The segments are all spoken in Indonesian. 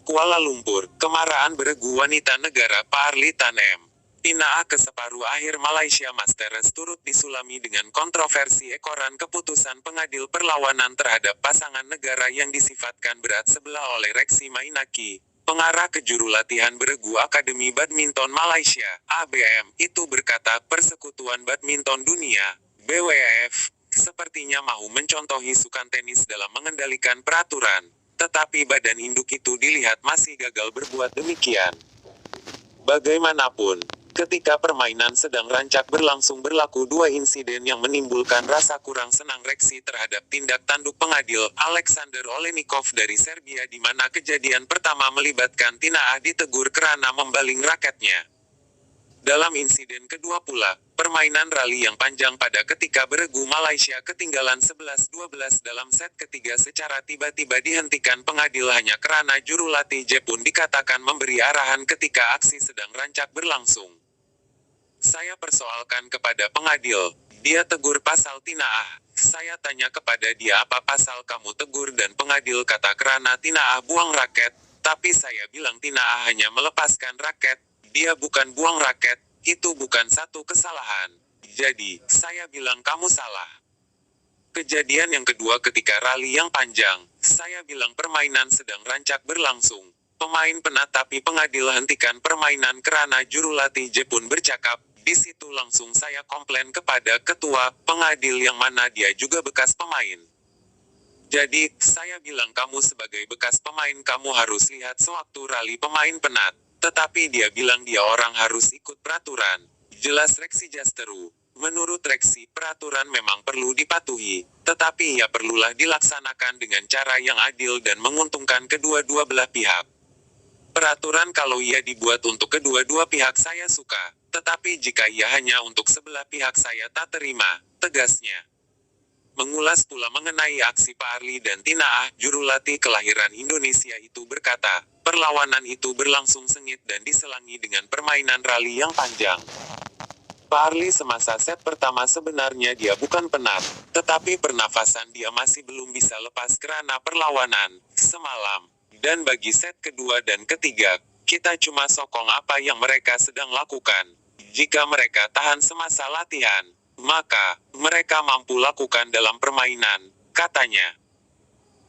Kuala Lumpur, kemarahan beregu wanita negara Parli Tanem. Tina A ke separuh akhir Malaysia Masters turut disulami dengan kontroversi ekoran keputusan pengadil perlawanan terhadap pasangan negara yang disifatkan berat sebelah oleh Reksi Mainaki, pengarah kejuru latihan beregu Akademi Badminton Malaysia, ABM, itu berkata Persekutuan Badminton Dunia, BWF, sepertinya mau mencontohi sukan tenis dalam mengendalikan peraturan. Tetapi badan induk itu dilihat masih gagal berbuat demikian. Bagaimanapun, ketika permainan sedang rancak berlangsung berlaku dua insiden yang menimbulkan rasa kurang senang Reksi terhadap tindak tanduk pengadil Alexander Olenikov dari Serbia di mana kejadian pertama melibatkan Tina A ditegur karena membaling raketnya. Dalam insiden kedua pula, permainan rally yang panjang pada ketika beregu Malaysia ketinggalan 11-12 dalam set ketiga secara tiba-tiba dihentikan pengadil hanya karena juru latih Jepun dikatakan memberi arahan ketika aksi sedang rancak berlangsung. Saya persoalkan kepada pengadil, dia tegur pasal Tina A. Saya tanya kepada dia apa pasal kamu tegur dan pengadil kata karena Tina A buang raket, tapi saya bilang Tina A hanya melepaskan raket. Dia bukan buang raket, itu bukan satu kesalahan. Jadi, saya bilang kamu salah. Kejadian yang kedua ketika rally yang panjang, saya bilang permainan sedang rancak berlangsung. Pemain penat tapi pengadil hentikan permainan karena juru latih Jepun bercakap. Di situ langsung saya komplain kepada ketua pengadil yang mana dia juga bekas pemain. Jadi, saya bilang kamu sebagai bekas pemain kamu harus lihat sewaktu rally pemain penat. Tetapi dia bilang dia orang harus ikut peraturan. Jelas Reksi Jasteru. Menurut Reksi, peraturan memang perlu dipatuhi. Tetapi ia perlulah dilaksanakan dengan cara yang adil dan menguntungkan kedua-dua belah pihak. Peraturan kalau ia dibuat untuk kedua-dua pihak saya suka. Tetapi jika ia hanya untuk sebelah pihak saya tak terima, tegasnya. Mengulas pula mengenai aksi Parli dan Tina A, juru latih kelahiran Indonesia itu berkata, perlawanan itu berlangsung sengit dan diselangi dengan permainan rally yang panjang. Parli semasa set pertama sebenarnya dia bukan penat, tetapi pernafasan dia masih belum bisa lepas karena perlawanan semalam. Dan bagi set kedua dan ketiga, kita cuma sokong apa yang mereka sedang lakukan. Jika mereka tahan semasa latihan, maka mereka mampu lakukan dalam permainan, katanya.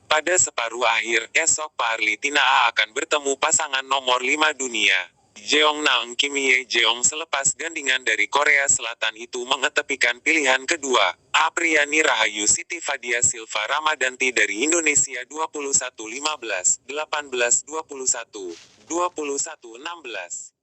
Pada separuh akhir, esok Parli Tina A akan bertemu pasangan nomor 5 dunia, Jeong Naeun Kim Hye Jeong selepas gandingan dari Korea Selatan itu mengetepikan pilihan kedua, Apriani Rahayu Siti Fadia Silva Ramadanti dari Indonesia 21-15, 18-21, 21-16.